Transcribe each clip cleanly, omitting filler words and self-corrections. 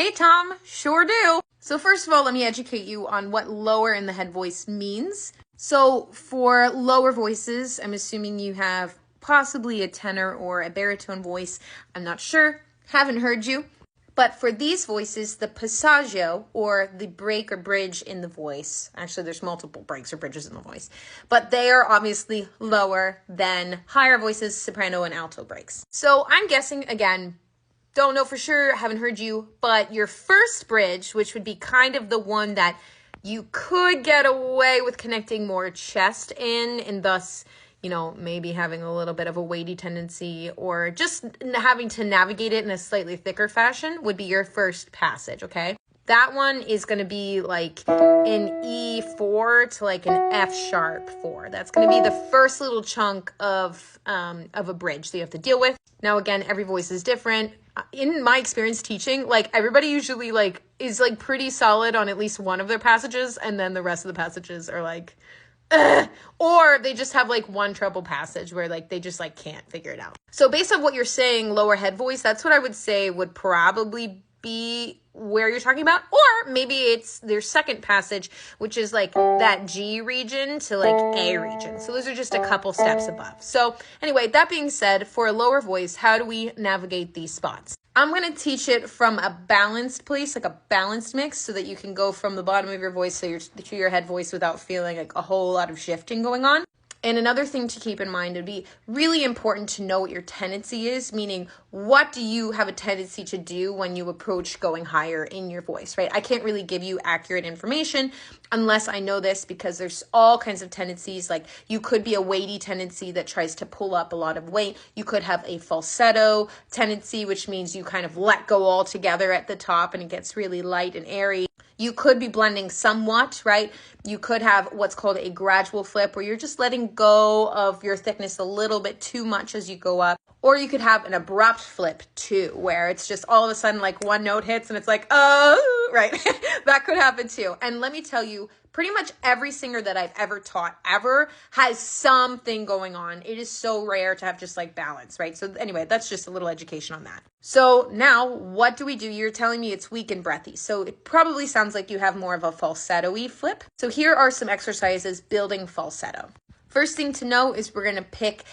Hey, Tom, sure do. So first of all, let me educate you on what lower in the head voice means. So for lower voices, I'm assuming you have possibly a tenor or a baritone voice. I'm not sure, haven't heard you. But for these voices, the passagio, or the break or bridge in the voice, actually there's multiple breaks or bridges in the voice, but they are obviously lower than higher voices, soprano and alto breaks. So I'm guessing, again, don't know for sure, haven't heard you, but your first bridge, which would be kind of the one that you could get away with connecting more chest in, and thus, you know, maybe having a little bit of a weighty tendency or just having to navigate it in a slightly thicker fashion, would be your first passage, okay? That one is going to be like an E4 to like an F sharp 4. That's going to be the first little chunk of a bridge that you have to deal with. Now, again, every voice is different. In my experience teaching, like everybody usually like is like pretty solid on at least one of their passages, and then the rest of the passages are like, ugh. Or they just have like one treble passage where like they just like can't figure it out. So based on what you're saying, lower head voice, that's what I would say would probably be where you're talking about. Or maybe it's their second passage, which is like that G region to like A region. So those are just a couple steps above. So anyway, that being said, for a lower voice, how do we navigate these spots? I'm going to teach it from a balanced place, like a balanced mix, so that you can go from the bottom of your voice to your head voice without feeling like a whole lot of shifting going on. And another thing to keep in mind, would be really important to know what your tendency is, meaning what do you have a tendency to do when you approach going higher in your voice, right? I can't really give you accurate information unless I know this, because there's all kinds of tendencies. Like you could be a weighty tendency that tries to pull up a lot of weight. You could have a falsetto tendency, which means you kind of let go altogether at the top and it gets really light and airy. You could be blending somewhat, right? You could have what's called a gradual flip, where you're just letting go of your thickness a little bit too much as you go up. Or you could have an abrupt flip too, where it's just all of a sudden like one note hits and it's like, oh, right? That could happen too. And let me tell you, pretty much every singer that I've ever taught ever has something going on. It is so rare to have just like balance, right? So anyway, that's just a little education on that. So now what do we do? You're telling me it's weak and breathy. So it probably sounds like you have more of a falsetto-y flip. So here are some exercises building falsetto. First thing to know is we're going to pick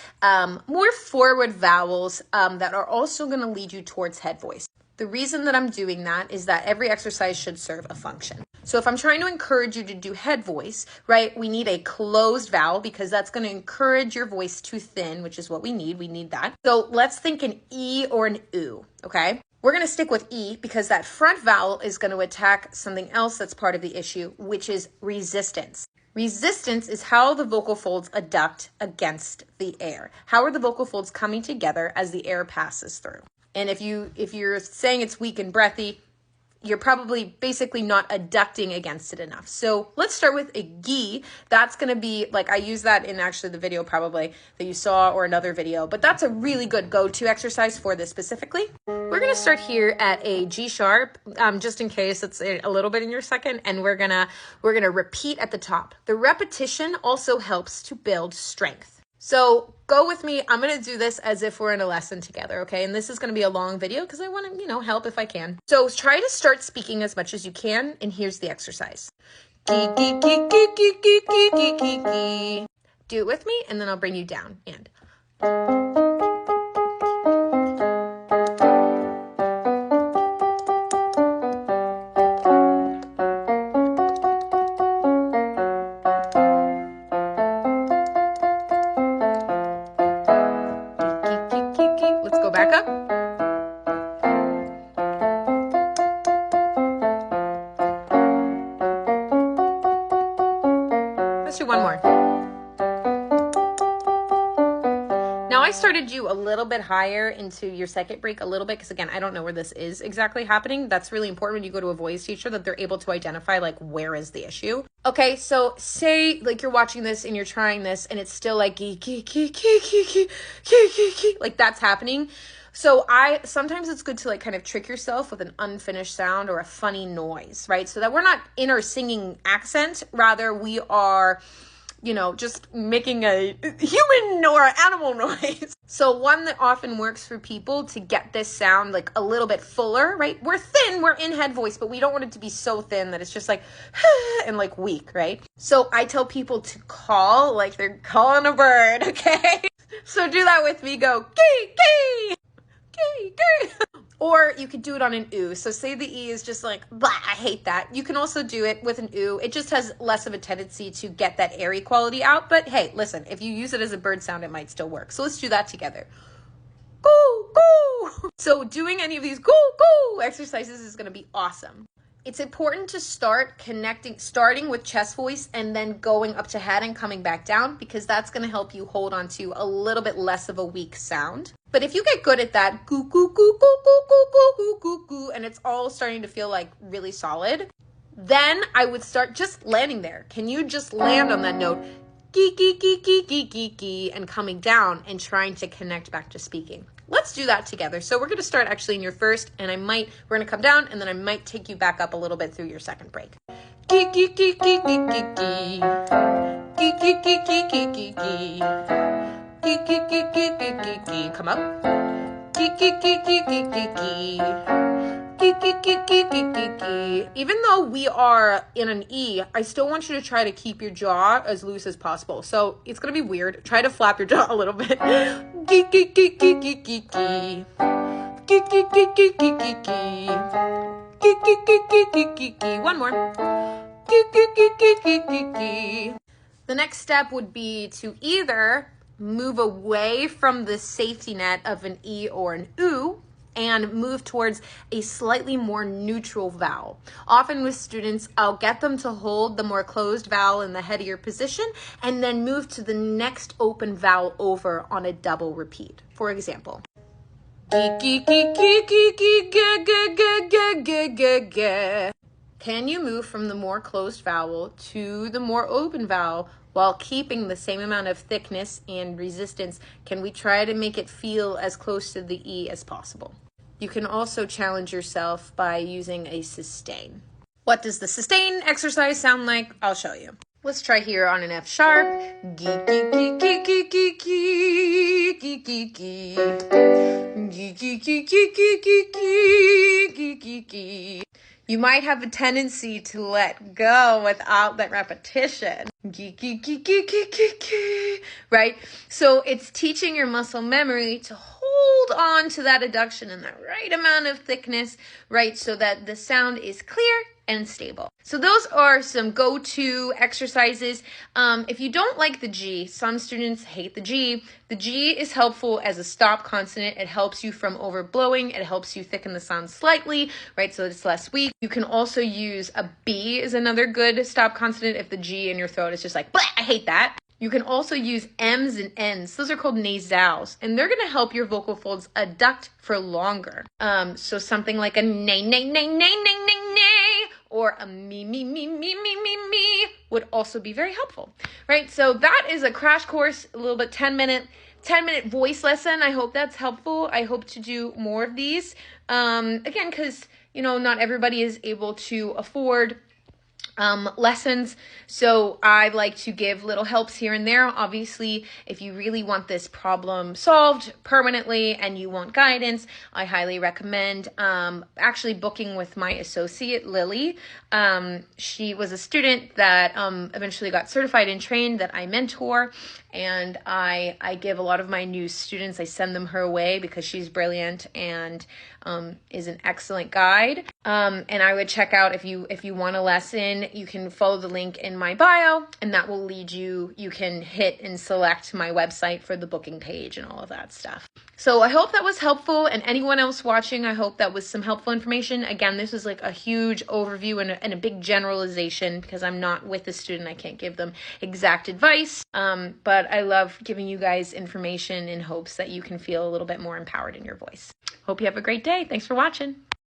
more forward vowels that are also going to lead you towards head voice. The reason that I'm doing that is that every exercise should serve a function. So if I'm trying to encourage you to do head voice, right, we need a closed vowel because that's going to encourage your voice to thin, which is what we need. We need that. So let's think an E or an U, okay? We're going to stick with E because that front vowel is going to attack something else that's part of the issue, which is resistance. Resistance is how the vocal folds adduct against the air. How are the vocal folds coming together as the air passes through? And if you're saying it's weak and breathy, you're probably basically not adducting against it enough. So let's start with a gi. That's going to be like, I use that in actually the video probably that you saw or another video, but that's a really good go-to exercise for this specifically. We're going to start here at a G sharp, just in case it's a little bit in your second, and we're going to repeat at the top. The repetition also helps to build strength. So go with me. I'm going to do this as if we're in a lesson together, okay? And this is going to be a long video because I want to, help if I can. So try to start speaking as much as you can, and here's the exercise. Do it with me, and then I'll bring you down. And let's go back up. Let's do one more. Now I started you a little bit higher into your second break a little bit because again, I don't know where this is exactly happening. That's really important when you go to a voice teacher, that they're able to identify like where is the issue. Okay, so say like you're watching this and you're trying this and it's still like like that's happening. So sometimes it's good to like kind of trick yourself with an unfinished sound or a funny noise, right? So that we're not in our singing accent, rather we are you know, just making a human or animal noise. So one that often works for people to get this sound like a little bit fuller, right? We're thin, we're in head voice, but we don't want it to be so thin that it's just like, and like weak, right? So I tell people to call like they're calling a bird, okay? So do that with me, go, kee, kee, kee, kee. Or you could do it on an oo. So say the E is just like, blah, I hate that. You can also do it with an oo. It just has less of a tendency to get that airy quality out. But hey, listen, if you use it as a bird sound, it might still work. So let's do that together. Goo, goo. So doing any of these goo, goo exercises is gonna be awesome. It's important to starting with chest voice and then going up to head and coming back down, because that's going to help you hold on to a little bit less of a weak sound. But if you get good at that, goo, goo, goo, goo, goo, goo, goo, goo, goo, goo, and it's all starting to feel like really solid, then I would start just landing there. Can you just land on that note, gee, gee, gee, gee, gee, gee, gee, and coming down and trying to connect back to speaking? Let's do that together. So we're going to start actually in your first, and we're going to come down, and then I might take you back up a little bit through your second break. Gee, gee, gee, gee, gee, gee, gee. Gee, gee, gee, gee, gee, gee, gee. Gee, gee, gee, gee, gee, gee, gee. Come up. Gee, gee, gee, gee, gee, gee, gee. Even though we are in an E, I still want you to try to keep your jaw as loose as possible. So it's going to be weird. Try to flap your jaw a little bit. One more. The next step would be to either move away from the safety net of an E or an oo, and move towards a slightly more neutral vowel. Often with students, I'll get them to hold the more closed vowel in the headier position and then move to the next open vowel over on a double repeat. For example, can you move from the more closed vowel to the more open vowel while keeping the same amount of thickness and resistance? Can we try to make it feel as close to the E as possible? You can also challenge yourself by using a sustain. What does the sustain exercise sound like? I'll show you. Let's try here on an F sharp. You might have a tendency to let go without that repetition. Right? So it's teaching your muscle memory to hold on to that adduction and that right amount of thickness, right? So that the sound is clear and stable. So those are some go-to exercises. If you don't like the G, some students hate the G. The G is helpful as a stop consonant. It helps you from overblowing. It helps you thicken the sound slightly, right? So it's less weak. You can also use a B is another good stop consonant if the G in your throat is just like, blah, I hate that. You can also use M's and N's. Those are called nasals, and they're going to help your vocal folds adduct for longer. So something like a nay, nay, nay, nay, nay, nay, nay, or a me, me, me, me, me, me, me would also be very helpful, right? So that is a crash course, a little bit 10-minute voice lesson. I hope that's helpful. I hope to do more of these. Again, because, you know, not everybody is able to afford lessons. So I like to give little helps here and there. Obviously, if you really want this problem solved permanently and you want guidance, I highly recommend actually booking with my associate, Lily. She was a student that eventually got certified and trained that I mentor. And I give a lot of my new students, I send them her way because she's brilliant and is an excellent guide. And I would check out if you want a lesson, you can follow the link in my bio, and that will lead you. You can hit and select my website for the booking page and all of that stuff. So I hope that was helpful, and anyone else watching, I hope that was some helpful information. Again, this was like a huge overview and a big generalization because I'm not with the student. I can't give them exact advice, but I love giving you guys information in hopes that you can feel a little bit more empowered in your voice. Hope you have a great day. Thanks for watching.